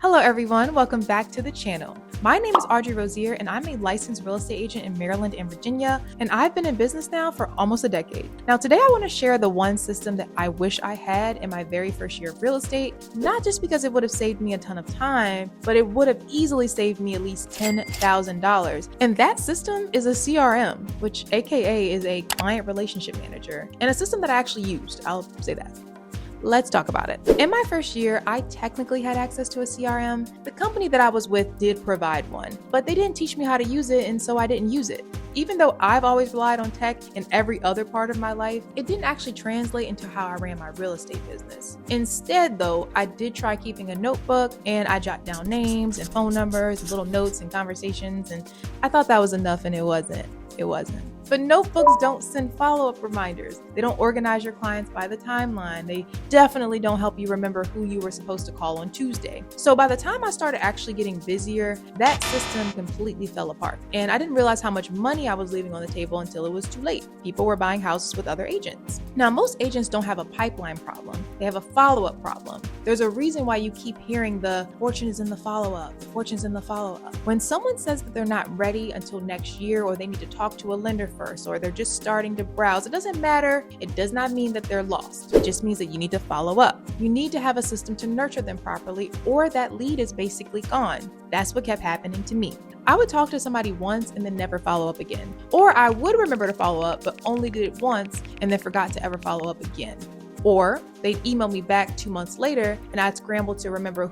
Hello everyone, welcome back to the channel. My name is Audrey Rozier and I'm a licensed real estate agent in Maryland and Virginia, and I've been in business now for almost a decade. Now today I want to share the one system that I wish I had in my very first year of real estate, not just because it would have saved me a ton of time, but it would have easily saved me at least $10,000. And that system is a CRM, which AKA is a client relationship manager, and a system that I actually used, I'll say that. Let's talk about it. In my first year, I technically had access to a CRM. The company that I was with did provide one, but they didn't teach me how to use it, and so I didn't use it. Even though I've always relied on tech in every other part of my life, it didn't actually translate into how I ran my real estate business. Instead, though, I did try keeping a notebook, and I jot down names and phone numbers and little notes and conversations, and I thought that was enough, and it wasn't. But notebooks don't send follow-up reminders. They don't organize your clients by the timeline. They definitely don't help you remember who you were supposed to call on Tuesday. So by the time I started actually getting busier, that system completely fell apart. And I didn't realize how much money I was leaving on the table until it was too late. People were buying houses with other agents. Now, most agents don't have a pipeline problem. They have a follow-up problem. There's a reason why you keep hearing the fortune is in the follow-up, fortune's in the follow-up. When someone says that they're not ready until next year, or they need to talk to a lender first, or they're just starting to browse, it doesn't matter. It does not mean that they're lost. It just means that you need to follow up. You need to have a system to nurture them properly, or that lead is basically gone. That's what kept happening to me. I would talk to somebody once and then never follow up again. Or I would remember to follow up, but only did it once and then forgot to ever follow up again. Or they'd email me back 2 months later and I'd scramble to remember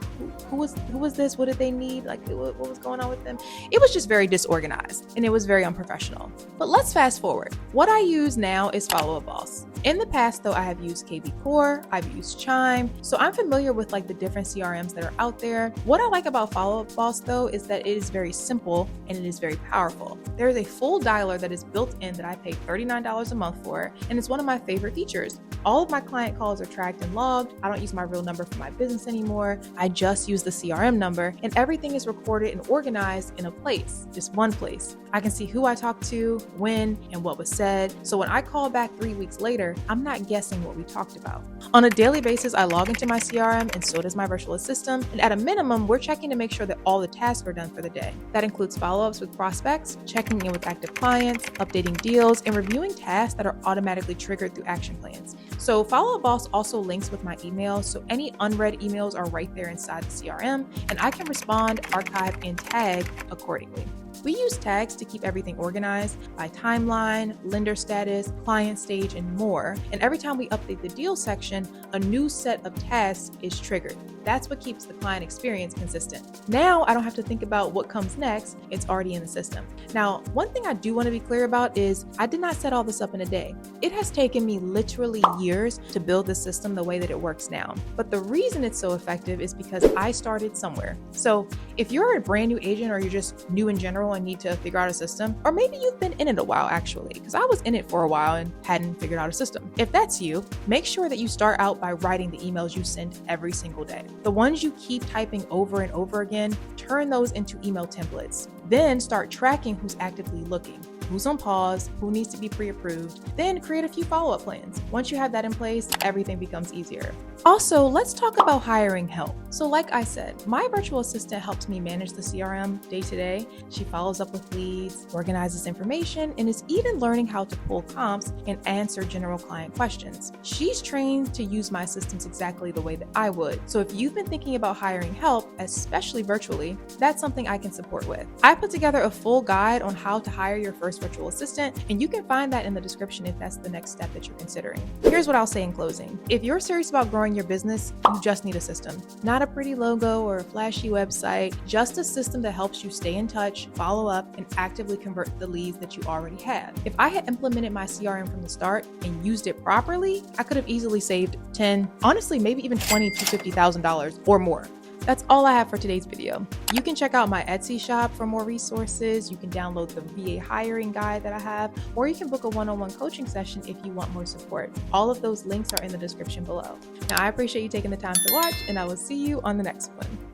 who was this? What did they need? Like, what was going on with them? It was just very disorganized and it was very unprofessional. But let's fast forward. What I use now is Follow Up Boss. In the past, though, I have used KB Core, I've used Chime, so I'm familiar with like the different CRMs that are out there. What I like about Follow Up Boss, though, is that it is very simple and it is very powerful. There is a full dialer that is built in that I pay $39 a month for, and it's one of my favorite features. All of my client calls are tracked and logged. I don't use my real number for my business anymore. I just use the CRM number, and everything is recorded and organized in a place, just one place. I can see who I talked to, when, and what was said. So when I call back 3 weeks later, I'm not guessing what we talked about. On a daily basis, I log into my CRM, and so does my virtual assistant. And at a minimum, we're checking to make sure that all the tasks are done for the day. That includes follow-ups with prospects, checking in with active clients, updating deals, and reviewing tasks that are automatically triggered through action plans. So Follow Up Boss also links with my email, so any unread emails are right there inside the CRM, and I can respond, archive, and tag accordingly. We use tags to keep everything organized by timeline, lender status, client stage, and more. And every time we update the deal section, a new set of tasks is triggered. That's what keeps the client experience consistent. Now I don't have to think about what comes next. It's already in the system. Now, one thing I do want to be clear about is I did not set all this up in a day. It has taken me literally years to build the system the way that it works now. But the reason it's so effective is because I started somewhere. So if you're a brand new agent, or you're just new in general and need to figure out a system, or maybe you've been in it a while actually, because I was in it for a while and hadn't figured out a system. If that's you, make sure that you start out by writing the emails you send every single day. The ones you keep typing over and over again, turn those into email templates. Then start tracking who's actively looking, who's on pause, who needs to be pre-approved. Then create a few follow-up plans. Once you have that in place, everything becomes easier. Also, let's talk about hiring help. So like I said, my virtual assistant helps me manage the CRM day to day. She follows up with leads, organizes information, and is even learning how to pull comps and answer general client questions. She's trained to use my systems exactly the way that I would. So if you've been thinking about hiring help, especially virtually, that's something I can support with. I put together a full guide on how to hire your first virtual assistant, and you can find that in the description if that's the next step that you're considering. Here's what I'll say in closing. If you're serious about growing your business, you just need a system. Not a pretty logo or a flashy website, just a system that helps you stay in touch, follow up, and actively convert the leads that you already have. If I had implemented my CRM from the start and used it properly, I could have easily saved $10, honestly, maybe even $20,000 to $50,000 or more. That's all I have for today's video. You can check out my Etsy shop for more resources. You can download the VA hiring guide that I have, or you can book a one-on-one coaching session if you want more support. All of those links are in the description below. Now, I appreciate you taking the time to watch, and I will see you on the next one.